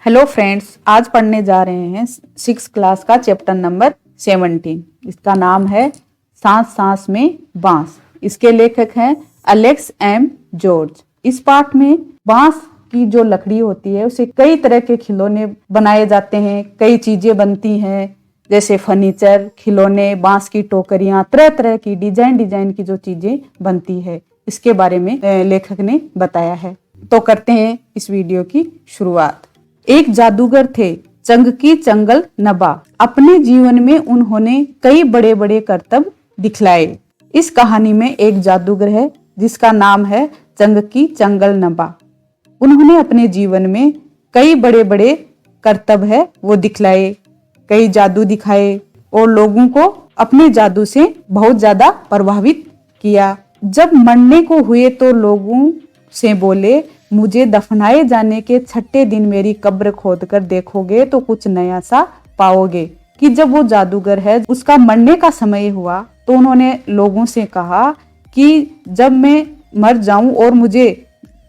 Hello friends, आज पढ़ने जा रहे हैं 6 क्लास का चैप्टर नंबर 17। इसका नाम है सांस सांस में बांस। इसके लेखक हैं एलेक्स एम जॉर्ज। इस पाठ में बांस की जो लकड़ी होती है उसे कई तरह के खिलौने बनाए जाते हैं, कई चीजें बनती हैं जैसे फर्नीचर, खिलौने, बांस की टोकरियां, तरह तरह की डिजाइन की जो चीजें बनती है इसके बारे में लेखक ने बताया है। तो करते हैं इस वीडियो की शुरुआत। एक जादूगर थे, चंगकी चंगल नबा। अपने जीवन में उन्होंने कई बड़े बड़े करतब दिखलाए। इस कहानी में एक जादूगर है जिसका नाम है चंगकी चंगल नबा। उन्होंने अपने जीवन में कई बड़े बड़े करतब है वो दिखलाए, कई जादू दिखाए और लोगों को अपने जादू से बहुत ज्यादा प्रभावित किया। जब मरने को हुए तो लोगों से बोले, मुझे दफनाए जाने के 6ठे दिन मेरी कब्र खोदकर देखोगे तो कुछ नया सा पाओगे। कि जब वो जादूगर है उसका मरने का समय हुआ तो उन्होंने लोगों से कहा कि जब मैं मर जाऊं और मुझे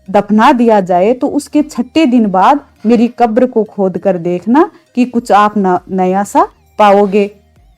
दफना दिया जाए तो उसके 6ठे दिन बाद मेरी कब्र को खोदकर देखना कि कुछ आप नया सा पाओगे।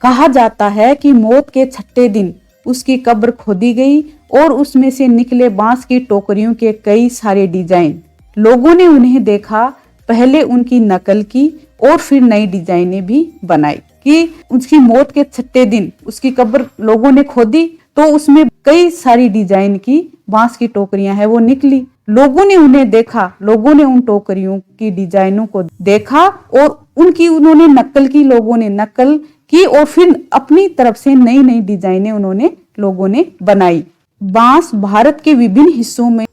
कहा जाता है कि मौत के 6ठे दिन उसकी कब्र खोदी गई और उसमें से निकले बांस की टोकरियों के कई सारे डिजाइन। लोगों ने उन्हें देखा, पहले उनकी नकल की और फिर नई डिजाइनें भी बनाई। कि उसकी मौत के 6ठे दिन उसकी कब्र लोगों ने खोदी तो उसमें कई सारी डिजाइन की बांस की टोकरियां हैं वो निकली। लोगों ने उन्हें देखा, लोगों ने उन टोकरियों की डिजाइनों को देखा और उनकी उन्होंने नकल की, लोगों ने नकल की और फिर अपनी तरफ से नई नई डिजाइनें उन्होंने लोगों ने बनाई। बांस भारत के विभिन्न हिस्सों में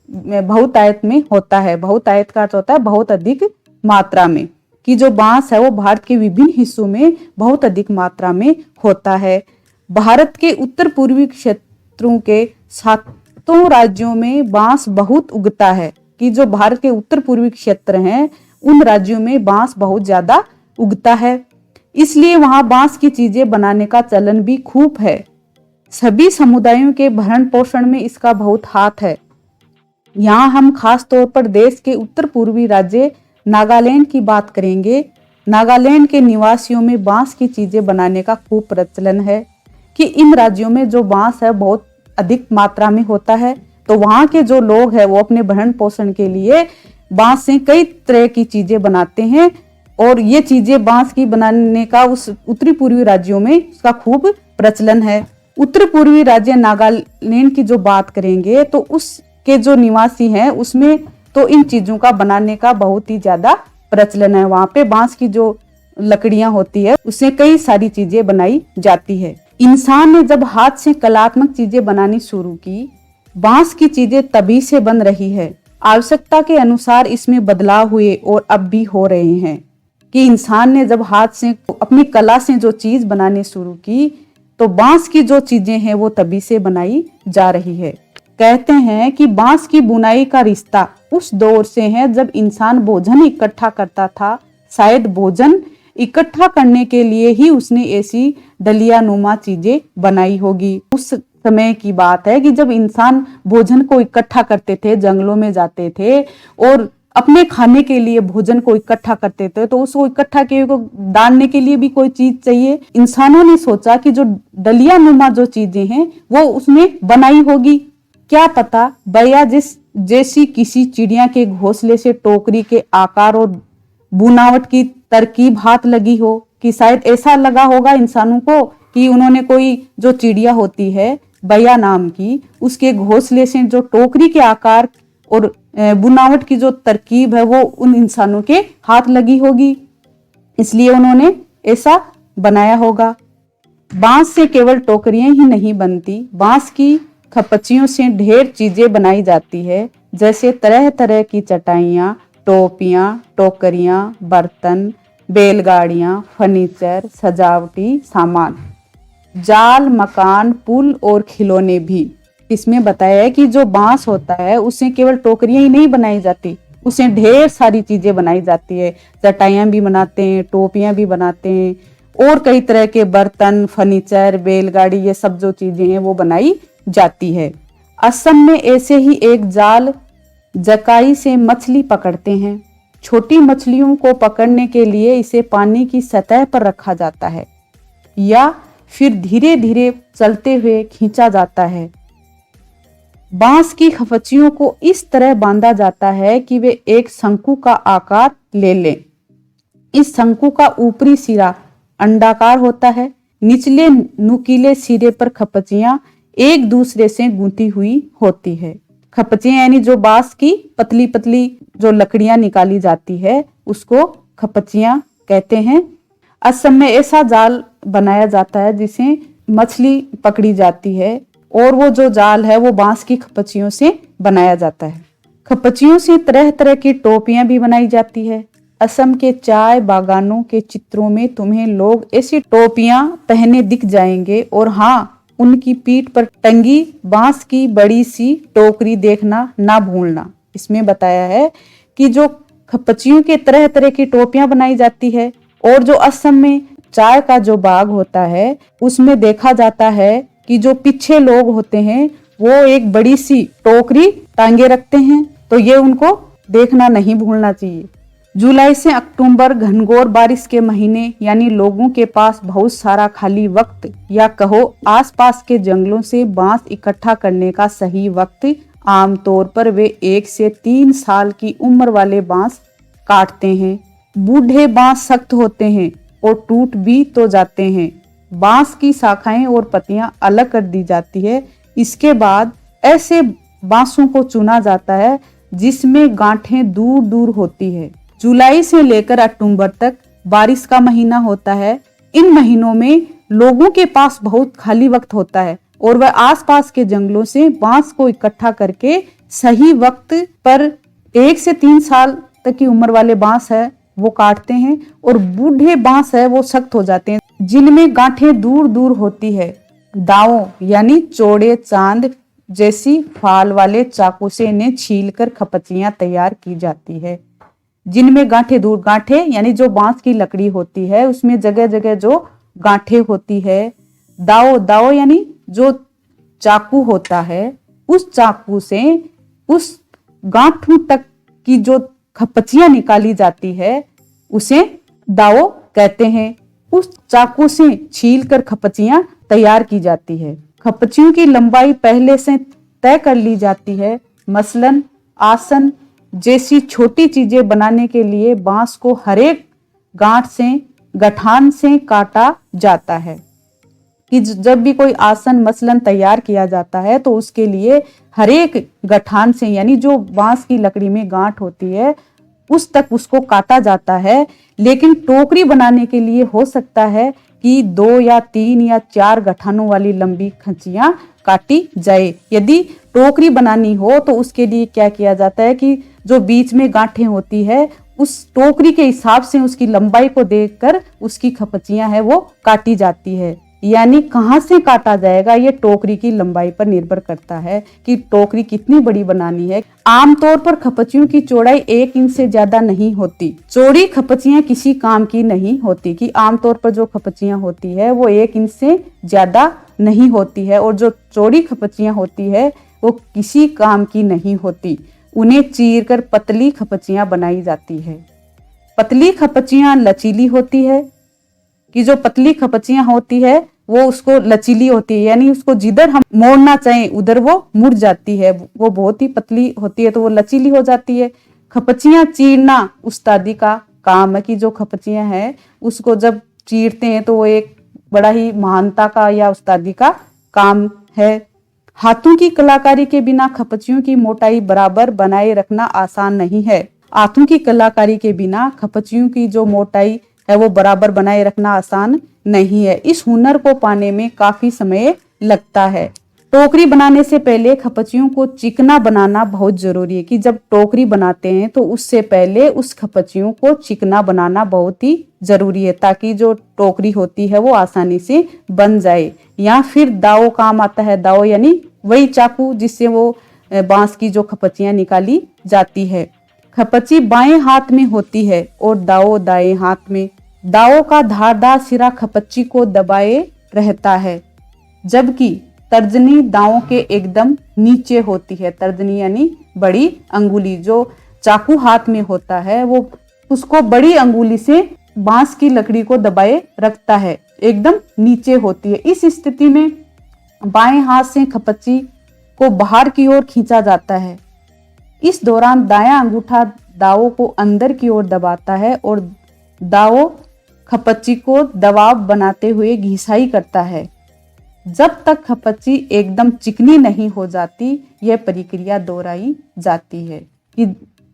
बहुतायत में होता है। बहुतायत का अर्थ होता है बहुत अधिक मात्रा में। कि जो बांस है वो भारत के विभिन्न हिस्सों में बहुत अधिक मात्रा में होता है। भारत के उत्तर पूर्वी क्षेत्रों के 7 राज्यों में बांस बहुत उगता है। कि जो भारत के उत्तर पूर्वी क्षेत्र हैं उन राज्यों में बांस बहुत ज्यादा उगता है, इसलिए वहां बांस की चीजें बनाने का चलन भी खूब है। सभी समुदायों के भरण पोषण में इसका बहुत हाथ है। यहाँ हम खास तौर पर देश के उत्तर पूर्वी राज्य नागालैंड की बात करेंगे। नागालैंड के निवासियों में बांस की चीजें बनाने का खूब प्रचलन है। कि इन राज्यों में जो बांस है बहुत अधिक मात्रा में होता है तो वहाँ के जो लोग हैं वो अपने भरण पोषण के लिए बांस से कई तरह की चीजें बनाते हैं और ये चीजें बांस की बनाने का उस उत्तरी पूर्वी राज्यों में इसका खूब प्रचलन है। उत्तर पूर्वी राज्य नागालैंड की जो बात करेंगे तो उसके जो निवासी हैं उसमें तो इन चीजों का बनाने का बहुत ही ज्यादा प्रचलन है। वहां पे बांस की जो लकड़ियां होती है उससे कई सारी चीजें बनाई जाती है। इंसान ने जब हाथ से कलात्मक चीजें बनानी शुरू की, बांस की चीजें तभी से बन रही है। आवश्यकता के अनुसार इसमें बदलाव हुए और अब भी हो रहे हैं। कि इंसान ने जब हाथ से अपनी कला से जो चीज बनानी शुरू की तो बांस की जो चीजें हैं वो तभी से बनाई जा रही है। कहते हैं कि बांस की बुनाई का रिश्ता उस दौर से है जब इंसान भोजन इकट्ठा करता था। शायद भोजन इकट्ठा करने के लिए ही उसने ऐसी डलिया नुमा चीजें बनाई होगी। उस समय की बात है कि जब इंसान भोजन को इकट्ठा करते थे, जंगलों में जाते थे और अपने खाने के लिए भोजन को इकट्ठा करते थे तो उसको इकट्ठा किए को डालने के लिए भी कोई चीज चाहिए। इंसानों ने सोचा कि जो डलिया नुमा जो चीजें हैं वो उसमें बनाई होगी। क्या पता बैया जैसी किसी चिड़िया के घोंसले से टोकरी के आकार और बुनावट की तरकीब हाथ लगी हो। कि शायद ऐसा लगा होगा इंसानों को कि उन्होंने कोई जो चिड़िया होती है बैया नाम की, उसके घोंसले से जो टोकरी के आकार और बुनावट की जो तरकीब है वो उन इंसानों के हाथ लगी होगी, इसलिए उन्होंने ऐसा बनाया होगा। बांस से केवल टोकरियां ही नहीं बनती, बांस की खपचियों से ढेर चीजें बनाई जाती है। जैसे तरह तरह की चटाइयाँ, टोपियां, टोकरियां, बर्तन, बैलगाड़ियां, फर्नीचर, सजावटी सामान, जाल, मकान, पुल और खिलौने भी। इसमें बताया है कि जो बांस होता है उससे केवल टोकरियां ही नहीं बनाई जाती, उससे ढेर सारी चीजें बनाई जाती है। चटाइयां भी बनाते हैं, टोपियां भी बनाते हैं और कई तरह के बर्तन, फर्नीचर, बैलगाड़ी, ये सब जो चीजें हैं वो बनाई जाती है। असम में ऐसे ही एक जाल जकाई से मछली पकड़ते हैं। छोटी मछलियों को पकड़ने के लिए इसे पानी की सतह पर रखा जाता है या फिर धीरे धीरे चलते हुए खींचा जाता है। बांस की खपच्चियों को इस तरह बांधा जाता है कि वे एक शंकु का आकार ले लें। इस शंकु का ऊपरी सिरा अंडाकार होता है। निचले नुकीले सिरे पर खपच्चियां एक दूसरे से गूंथी हुई होती है। खपच्चियां यानी जो बांस की पतली पतली जो लकड़ियां निकाली जाती है उसको खपच्चियां कहते हैं। असम में ऐसा जाल बनाया जाता है जिसे मछली पकड़ी जाती है और वो जो जाल है वो बांस की खपच्चियों से बनाया जाता है। खपच्चियों से तरह तरह की टोपियां भी बनाई जाती है। असम के चाय बागानों के चित्रों में तुम्हें लोग ऐसी टोपियां पहने दिख जाएंगे और हाँ, उनकी पीठ पर टंगी बांस की बड़ी सी टोकरी देखना ना भूलना। इसमें बताया है कि जो खपच्चियों के तरह तरह की टोपियां बनाई जाती है और जो असम में चाय का जो बाग होता है उसमें देखा जाता है कि जो पीछे लोग होते हैं वो एक बड़ी सी टोकरी टांगे रखते हैं, तो ये उनको देखना नहीं भूलना चाहिए। जुलाई से अक्टूबर घनघोर बारिश के महीने यानी लोगों के पास बहुत सारा खाली वक्त या कहो आसपास के जंगलों से बांस इकट्ठा करने का सही वक्त। आमतौर पर वे 1 से 3 साल की उम्र वाले बांस काटते हैं। बूढ़े बांस सख्त होते हैं और टूट भी तो जाते हैं। बांस की शाखाएं और पत्तियां अलग कर दी जाती है। इसके बाद ऐसे बांसों को चुना जाता है जिसमें गांठें दूर दूर होती है। जुलाई से लेकर अक्टूबर तक बारिश का महीना होता है। इन महीनों में लोगों के पास बहुत खाली वक्त होता है और वह आसपास के जंगलों से बांस को इकट्ठा करके सही वक्त पर 1 से 3 साल तक की उम्र वाले बांस है वो काटते हैं और बूढ़े बांस है वो सख्त हो जाते हैं जिनमें गांठें दूर दूर होती है। दावों यानी चौड़े चांद जैसी फाल वाले चाकू से इन्हें छीलकर खपच्चियां तैयार की जाती है जिनमें गांठें यानी जो बांस की लकड़ी होती है उसमें जगह जगह जो गांठें होती है। दाव यानी जो चाकू होता है उस चाकू से उस गांठों तक की जो खपच्चियां निकाली जाती है उसे दाव कहते हैं। उस चाकू से छीलकर खपच्चियां तैयार की जाती है। खपच्चियों की लंबाई पहले से तय कर ली जाती है। मसलन आसन जैसी छोटी चीजें बनाने के लिए बांस को हरेक गांठ से गठान से काटा जाता है कि जब भी कोई आसन मसलन तैयार किया जाता है तो उसके लिए हरेक गठान से यानी जो बांस की लकड़ी में गांठ होती है उस तक उसको काटा जाता है। लेकिन टोकरी बनाने के लिए हो सकता है कि 2 या 3 या 4 गठानों वाली लंबी खंचियां काटी जाए। यदि टोकरी बनानी हो तो उसके लिए क्या किया जाता है कि जो बीच में गांठें होती है उस टोकरी के हिसाब से उसकी लंबाई को देखकर उसकी खपच्चियां है वो काटी जाती है। यानी कहाँ से काटा जाएगा ये टोकरी की लंबाई पर निर्भर करता है कि टोकरी कितनी बड़ी बनानी है। आमतौर पर खपच्चियों की चौड़ाई 1 इंच से ज्यादा नहीं होती। चौड़ी खपच्चियां किसी काम की नहीं होती कि आमतौर पर जो खपच्चियां होती है वो 1 इंच से ज्यादा नहीं होती है और जो चौड़ी खपच्चियां होती है वो किसी काम की नहीं होती। उन्हें चीर कर पतली खपच्चियां बनाई जाती है। पतली खपच्चियां लचीली होती है कि जो पतली खपच्चियां होती है वो उसको लचीली होती है यानी उसको जिधर हम मोड़ना चाहें उधर वो मुड़ जाती है। वो बहुत ही पतली होती है तो वो लचीली हो जाती है। खपच्चियां चीरना उस्तादी का काम है कि जो खपच्चियां हैं उसको जब चीरते हैं तो वो एक बड़ा ही महानता का या उस्तादी का काम है। हाथों की कलाकारी के बिना खपच्चियों की मोटाई बराबर बनाए रखना आसान नहीं है। हाथों की कलाकारी के बिना खपच्चियों की जो मोटाई है वो बराबर बनाए रखना आसान नहीं है। इस हुनर को पाने में काफी समय लगता है। टोकरी बनाने से पहले खपच्चियों को चिकना बनाना बहुत जरूरी है कि जब टोकरी बनाते हैं तो उससे पहले उस खपच्चियों को चिकना बनाना बहुत ही जरूरी है ताकि जो टोकरी होती है वो आसानी से बन जाए। या फिर दाव काम आता है। दाव यानी वही चाकू जिससे वो बांस की जो खपच्चियां निकाली जाती है। खपच्ची बाएं हाथ में होती है और दाव दाएं हाथ में। दाव का धारदार सिरा खपच्ची को दबाए रहता है जबकि तर्जनी दांव के एकदम नीचे होती है। तर्जनी यानी बड़ी अंगुली जो चाकू हाथ में होता है वो उसको बड़ी अंगुली से बांस की लकड़ी को दबाए रखता है, एकदम नीचे होती है। इस स्थिति में बाएं हाथ से खपच्ची को बाहर की ओर खींचा जाता है। इस दौरान दायां अंगूठा दाव को अंदर की ओर दबाता है और दाव खपच्ची को दबाव बनाते हुए घिसाई करता है। जब तक खपच्ची एकदम चिकनी नहीं हो जाती, यह प्रक्रिया दोहराई जाती है। कि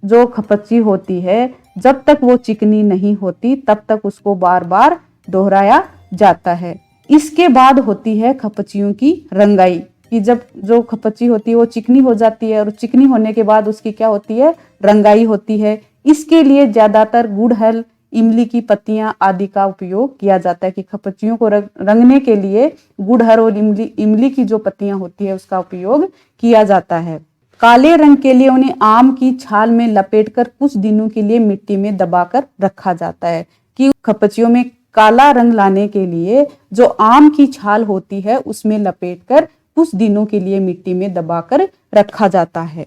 जो खपच्ची होती है, जब तक वो चिकनी नहीं होती तब तक उसको बार बार दोहराया जाता है। इसके बाद होती है खपच्चियों की रंगाई, कि जब जो खपच्ची होती है वो चिकनी हो जाती है और चिकनी होने के बाद उसकी क्या होती है, रंगाई होती है। इसके लिए ज्यादातर गुड़हल, इमली की पत्तियां आदि का उपयोग किया जाता है। कि खपच्चियों को रंगने के लिए गुड़हल और इमली की जो पत्तियां होती है उसका उपयोग किया जाता है। काले रंग के लिए उन्हें आम की छाल में लपेटकर कुछ दिनों के लिए मिट्टी में दबाकर रखा जाता है। कि खपच्चियों में काला रंग लाने के लिए जो आम की छाल होती है उसमें लपेटकर कुछ दिनों के लिए मिट्टी में दबाकर रखा जाता है।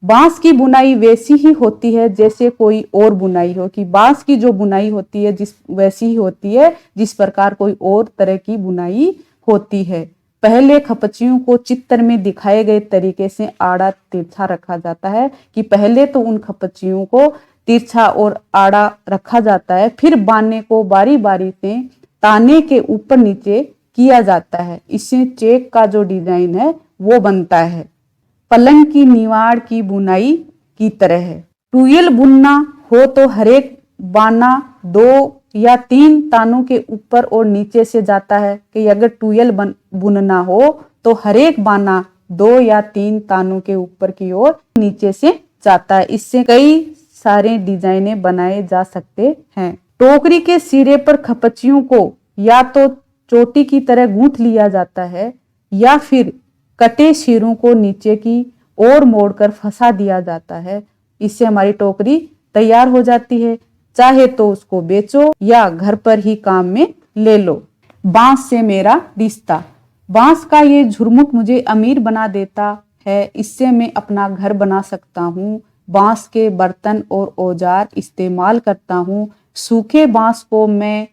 बांस की बुनाई वैसी ही होती है जैसे कोई और बुनाई हो। कि बांस की जो बुनाई होती है वैसी ही होती है जिस प्रकार कोई और तरह की बुनाई होती है। पहले खपच्चियों को चित्र में दिखाए गए तरीके से आड़ा तिरछा रखा जाता है। कि पहले तो उन खपच्चियों को तिरछा और आड़ा रखा जाता है, फिर बाने को बारी बारी से ताने के ऊपर नीचे किया जाता है। इससे चेक का जो डिजाइन है वो बनता है। पलंग की निवाड़ की बुनाई की तरह है। टूयल बुनना हो तो हरेक बाना 2 या 3 तानों के ऊपर और नीचे से जाता है। कि अगर टूयल बुनना हो तो हरेक बाना 2 या 3 तानों के ऊपर की ओर नीचे से जाता है। इससे कई सारे डिजाइने बनाए जा सकते हैं। टोकरी के सिरे पर खपच्चियों को या तो चोटी की तरह गूंथ लिया जाता है या फिर कटे सिरों को नीचे की ओर मोड़कर फंसा दिया जाता है। इससे हमारी टोकरी तैयार हो जाती है। चाहे तो उसको बेचो या घर पर ही काम में ले लो। बांस से मेरा रिश्ता। बांस का ये झुरमुट मुझे अमीर बना देता है। इससे मैं अपना घर बना सकता हूँ। बांस के बर्तन और औजार इस्तेमाल करता हूँ। सूखे बांस को मैं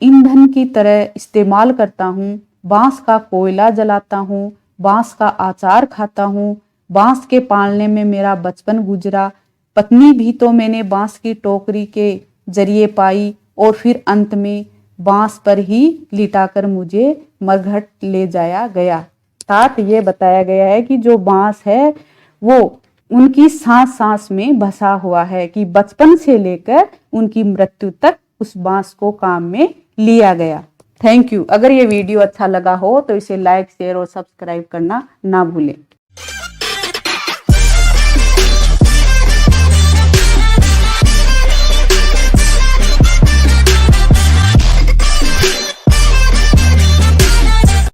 ईंधन की तरह इस्तेमाल करता हूँ। बांस का कोयला जलाता हूँ। बांस का अचार खाता हूँ। बांस के पालने में मेरा बचपन गुजरा। पत्नी भी तो मैंने बांस की टोकरी के जरिए पाई और फिर अंत में बांस पर ही लिटाकर मुझे मरघट ले जाया गया। साथ ये बताया गया है कि जो बांस है वो उनकी सांस सांस में बसा हुआ है। कि बचपन से लेकर उनकी मृत्यु तक उस बांस को काम में लिया गया। Thank you. अगर ये वीडियो अच्छा लगा हो तो इसे लाइक, शेयर और सब्सक्राइब करना ना भूलें।